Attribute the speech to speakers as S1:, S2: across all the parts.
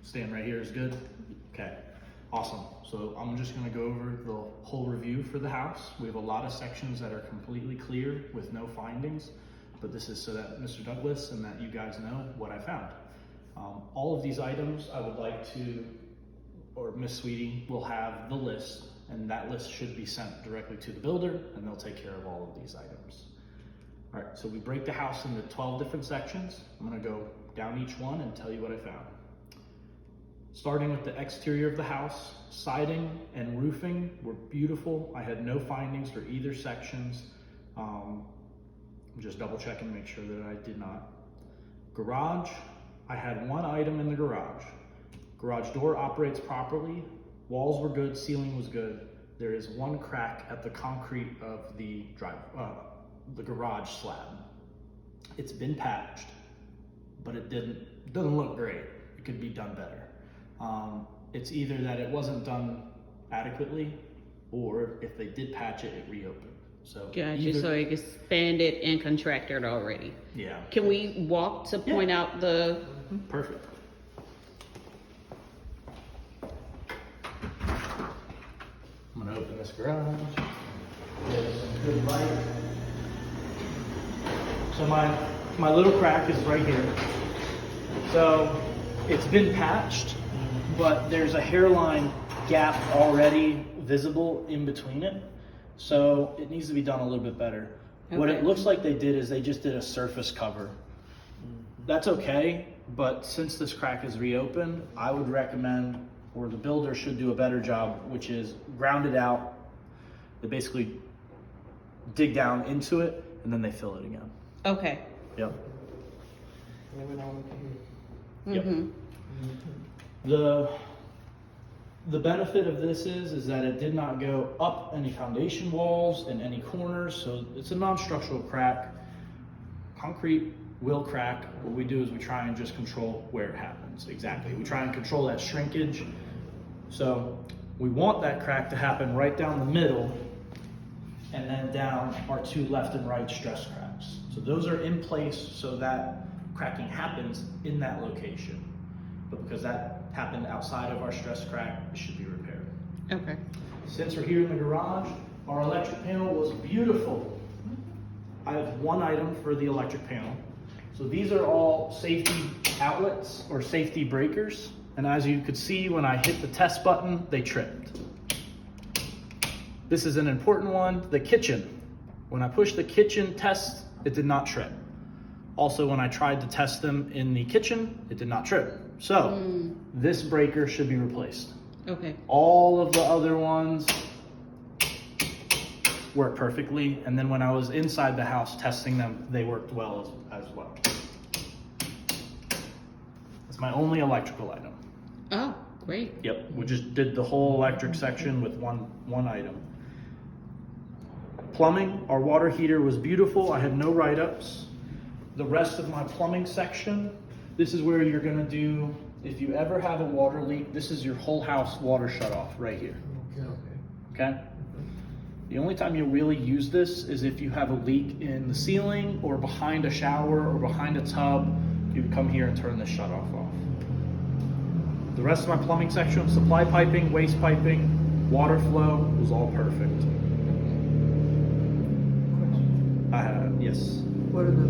S1: Staying right here is good? Okay, awesome. So I'm just gonna go over the whole review for the house. We have a lot of sections that are completely clear with no findings, but this is so that Mr. Douglas and that you guys know what I found. All of these items I would like to, or Miss Sweetie will have the list, and that list should be sent directly to the builder and they'll take care of all of these items. All right, so we break the house into 12 different sections. I'm gonna go down each one and tell you what I found. Starting with the exterior of the house, siding and roofing were beautiful. I had no findings for either sections. I'm just double checking to make sure that I did not. Garage, I had one item in the garage. Garage door operates properly. Walls were good, ceiling was good. There is one crack at the concrete of the garage slab. It's been patched, but it doesn't look great. It could be done better. It's either that it wasn't done adequately, or if they did patch it, it reopened. So
S2: Gotcha. So it expanded and contracted already.
S1: Yeah.
S2: Can we walk to point out the?
S1: Perfect. I'm gonna open this garage. Get some good light. So my little crack is right here. So it's been patched, but there's a hairline gap already visible in between it. So it needs to be done a little bit better. Okay. What it looks like they did is they just did a surface cover. That's okay, but since this crack is reopened, I would recommend, or the builder should do a better job, which is ground it out. They basically dig down into it and then they fill it again.
S2: Okay.
S1: Yep.
S2: Mm-hmm.
S1: Yep. The benefit of this is that it did not go up any foundation walls in any corners, so it's a non-structural crack. Concrete will crack. What we do is we try and just control where it happens. Exactly. We try and control that shrinkage. So we want that crack to happen right down the middle and then down our two left and right stress cracks. So those are in place so that cracking happens in that location. But because that happened outside of our stress crack, it should be repaired.
S2: Okay.
S1: Since we're here in the garage, our electric panel was beautiful. I have one item for the electric panel. So these are all safety outlets or safety breakers. And as you could see, when I hit the test button, they tripped. This is an important one, the kitchen. When I pushed the kitchen test, it did not trip. Also, when I tried to test them in the kitchen, it did not trip. So this breaker should be replaced.
S2: Okay.
S1: All of the other ones work perfectly. And then when I was inside the house testing them, they worked well as well. It's my only electrical item.
S2: Oh, great.
S1: Yep, we just did the whole electric section with one item. Plumbing, our water heater was beautiful. I had no write-ups. The rest of my plumbing section, this is where you're gonna do, if you ever have a water leak, this is your whole house water shut off right here. Okay? The only time you'll really use this is if you have a leak in the ceiling or behind a shower or behind a tub, you would come here and turn this shut off. The rest of my plumbing section, supply piping, waste piping, water flow was all perfect. Yes.
S3: What are the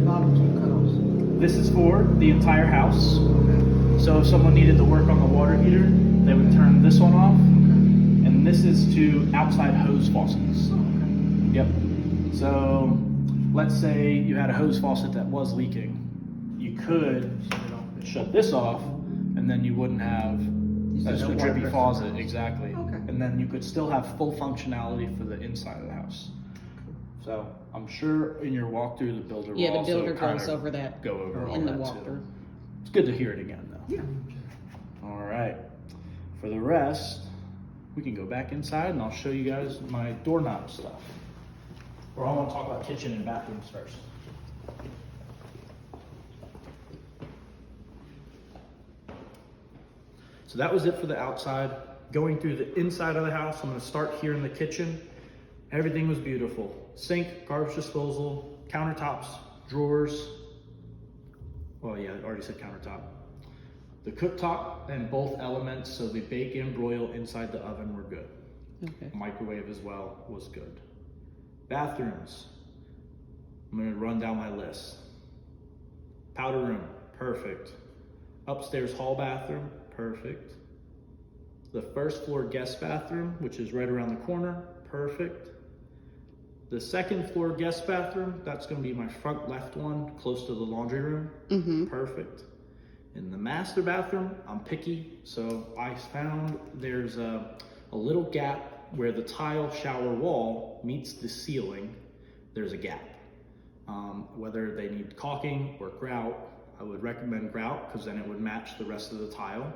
S3: bottom two cutoffs?
S1: This is for the entire house. Okay. So if someone needed to work on the water heater, they would turn this one off. Okay. And this is to outside hose faucets. Okay. Yep. So let's say you had a hose faucet that was leaking. You could shut this off and then you wouldn't have a drippy faucet. Exactly. Okay. And then you could still have full functionality for the inside of the house. So I'm sure in your walkthrough, the builder will also
S2: goes over that
S1: go over all
S2: in the
S1: that
S2: walkthrough.
S1: too. It's good to hear it again though.
S3: Yeah.
S1: All right. For the rest, we can go back inside and I'll show you guys my doorknob stuff. Or I want to talk about kitchen and bathrooms first. So that was it for the outside. Going through the inside of the house, I'm going to start here in the kitchen. Everything was beautiful. Sink, garbage disposal, countertops, drawers. Well, yeah, I already said countertop. The cooktop and both elements, so the bake and broil inside the oven, were good.
S2: Okay.
S1: Microwave as well was good. Bathrooms, I'm gonna run down my list. Powder room, perfect. Upstairs hall bathroom, perfect. The first floor guest bathroom, which is right around the corner, perfect. The second floor guest bathroom, that's gonna be my front left one, close to the laundry room, perfect. In the master bathroom, I'm picky, so I found there's a little gap where the tile shower wall meets the ceiling. There's a gap. Whether they need caulking or grout, I would recommend grout because then it would match the rest of the tile,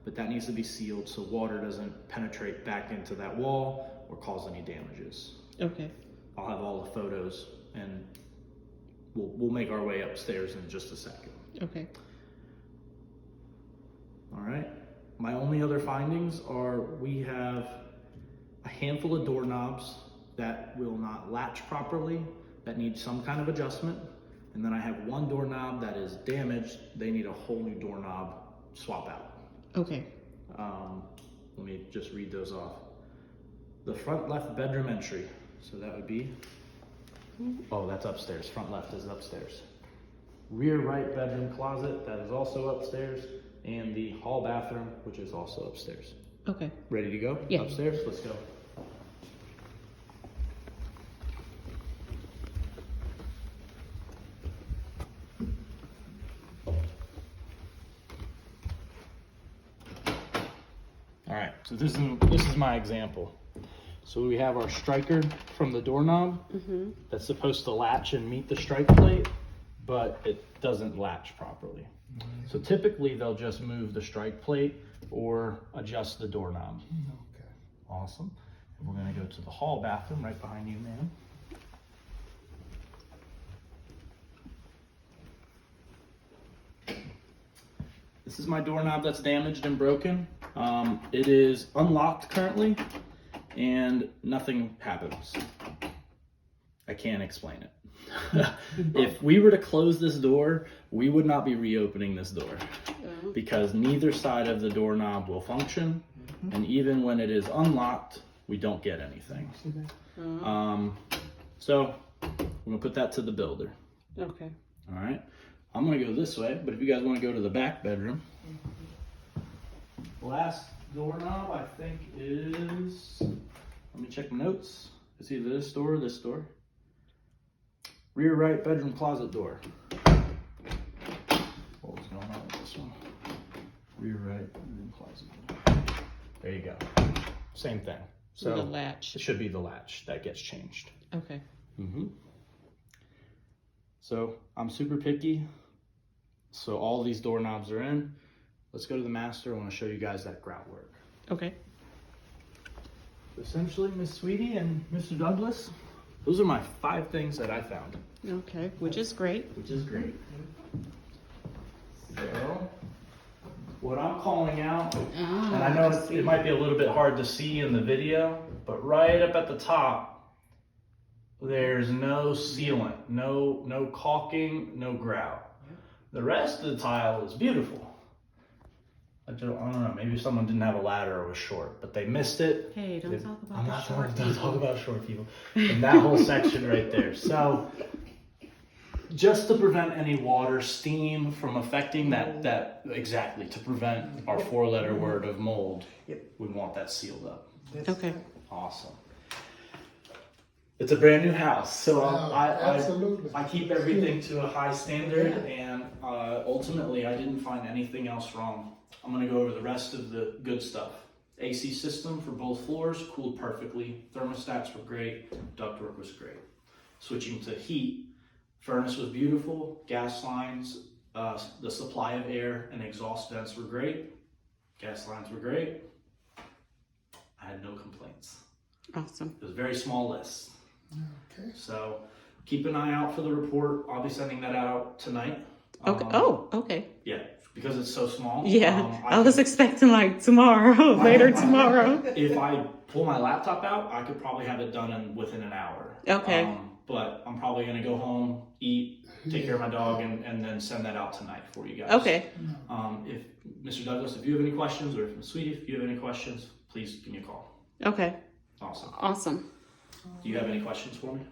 S1: but that needs to be sealed so water doesn't penetrate back into that wall or cause any damages.
S2: Okay.
S1: I'll have all the photos and we'll make our way upstairs in just a second.
S2: Okay.
S1: All right. My only other findings are we have a handful of doorknobs that will not latch properly, that need some kind of adjustment. And then I have one doorknob that is damaged. They need a whole new doorknob swap out.
S2: Okay.
S1: Let me just read those off. The front left bedroom entry. So that would be, oh, that's upstairs. Front left is upstairs. Rear right bedroom closet, that is also upstairs. And the hall bathroom, which is also upstairs.
S2: Okay.
S1: Ready to go?
S2: Yeah.
S1: Upstairs, let's go. All right, so this is my example. So we have our striker from the doorknob that's supposed to latch and meet the strike plate, but it doesn't latch properly. So typically they'll just move the strike plate or adjust the doorknob.
S4: Okay.
S1: Awesome. And we're gonna go to the hall bathroom right behind you, ma'am. This is my doorknob that's damaged and broken. It is unlocked currently and nothing happens. I can't explain it. If we were to close this door, we would not be reopening this door because neither side of the doorknob will function. And even when it is unlocked, we don't get anything. So we're gonna put that to the builder.
S2: Okay.
S1: All right. I'm gonna go this way, but if you guys wanna go to the back bedroom. Last doorknob I think is, let me check my notes. It's either this door or this door. Rear right bedroom closet door. What was going on with this one? Rear right bedroom closet door. There you go. Same thing. So
S2: the latch.
S1: it should be the latch that gets changed.
S2: Okay.
S1: So I'm super picky. So all these doorknobs are in. Let's go to the master. I want to show you guys that grout work.
S2: Okay.
S1: Essentially, Miss Sweetie and Mr. Douglas, those are my 5 things that I found.
S2: Okay, which is great.
S1: Which is great. So, what I'm calling out, and I know it might be a little bit hard to see in the video, but right up at the top, there's no sealant, no caulking, no grout. The rest of the tile is beautiful. I don't know, maybe someone didn't have a ladder or was short, but they missed it.
S2: Hey, don't talk about
S1: I'm
S2: the
S1: not
S2: short
S1: don't
S2: people.
S1: talk about short people. And that whole section right there. So just to prevent any water, steam from affecting that exactly, to prevent our 4-letter word of mold, we want that sealed up.
S2: Okay.
S1: Awesome. It's a brand new house, so
S4: Absolutely.
S1: I keep everything to a high standard, and ultimately I didn't find anything else wrong. I'm gonna go over the rest of the good stuff. AC system for both floors, cooled perfectly. Thermostats were great, ductwork was great. Switching to heat, furnace was beautiful, gas lines, the supply of air and exhaust vents were great. Gas lines were great. I had no complaints.
S2: Awesome.
S1: It was a very small list.
S4: Okay.
S1: So keep an eye out for the report. I'll be sending that out tonight.
S2: Okay. Okay.
S1: Yeah, because it's so small.
S2: Yeah, I was expecting like tomorrow, later tomorrow.
S1: If I pull my laptop out, I could probably have it done within an hour.
S2: Okay.
S1: but I'm probably gonna go home, eat, take care of my dog, and then send that out tonight for you guys.
S2: Okay.
S1: If Mr. Douglas, if you have any questions, or if Sweetie, if you have any questions, please give me a call.
S2: Okay.
S1: Awesome.
S2: Awesome.
S1: Do you have any questions for me?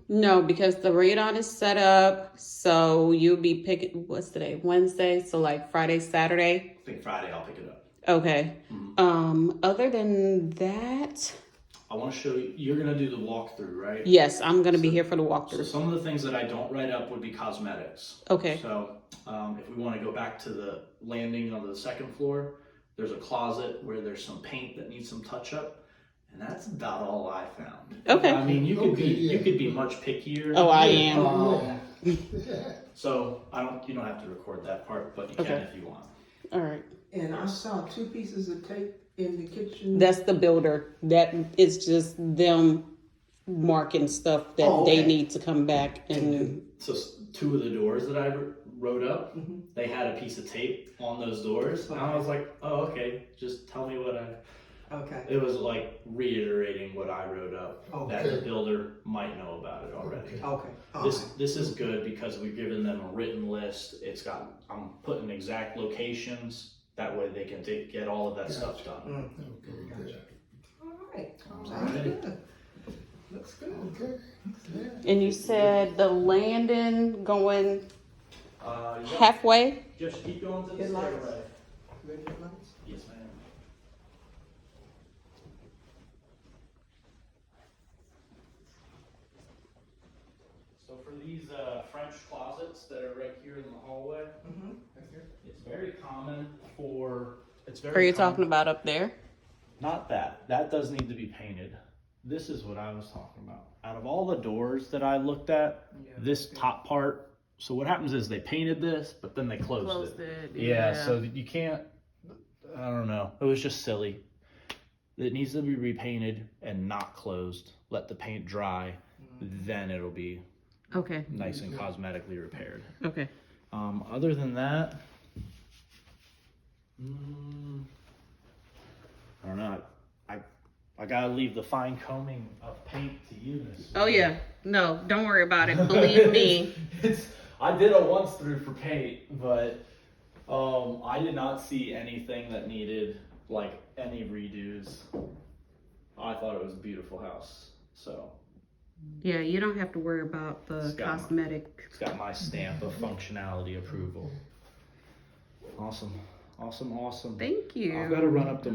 S2: No, because the radon is set up, so you'll be picking, what's today? Wednesday, so like Friday, Saturday.
S1: I think Friday I'll pick it up.
S2: Okay. Other than that,
S1: I want to show you, you're going to do the walkthrough, right?
S2: yes, I'm gonna be here for the
S1: So
S2: walkthrough.
S1: some of the things that I don't write up would be cosmetics.
S2: Okay.
S1: So if we want to go back to the landing on the second floor, there's a closet where there's some paint that needs some touch up. And that's about all I found.
S2: Okay.
S1: I mean, you could
S4: Okay,
S1: you
S4: yeah.
S1: could be much pickier.
S2: Oh, I am.
S1: So you don't have to record that part, but you can
S2: Okay.
S1: if you want.
S2: All right.
S3: And I saw 2 pieces of tape in the kitchen.
S2: That's the builder. That is just them marking stuff that
S3: Oh,
S2: they
S3: okay.
S2: need to come back and.
S1: So 2 of the doors that I wrote up,
S3: Mhm.
S1: they had a piece of tape on those doors, and I was like, oh, okay, just tell me what I.
S3: Okay.
S1: It was like reiterating what I wrote up that the
S4: Okay.
S1: builder might know about it already.
S3: Okay. All
S1: This is good because we've given them a written list. I'm putting exact locations. That way they can get all of that stuff done.
S3: right.
S4: Okay,
S3: All right.
S1: All
S3: Sounds
S1: right.
S3: good. Looks good.
S4: okay. Yeah.
S2: And you said the landing going
S1: Yeah,
S2: halfway?
S1: just keep going to the
S3: Good luck.
S1: stairway.
S3: Ready for lights?
S1: Yes, ma'am. So for these French closets that are right here in the hallway,
S3: Mm-hmm.
S1: it's very common for. It's very.
S2: Are you
S1: common-
S2: talking about up there?
S1: Not that. That does need to be painted. This is what I was talking about. Out of all the doors that I looked at, this top part. So what happens is they painted this, but then they closed it. Yeah. So you can't. I don't know. It was just silly. It needs to be repainted and not closed. Let the paint dry, then it'll be
S2: Okay.
S1: nice and cosmetically repaired.
S2: Okay.
S1: Other than that, I don't know. I gotta leave the fine combing of paint to you, Miss.
S2: Oh yeah. No, don't worry about it. Believe me.
S1: I did a once through for paint, but I did not see anything that needed like any redos. I thought it was a beautiful house, so
S2: Yeah, you don't have to worry about the
S1: It's got-
S2: cosmetic.
S1: it's got my stamp of functionality approval. Awesome.
S2: Thank you.
S1: I've got to run up to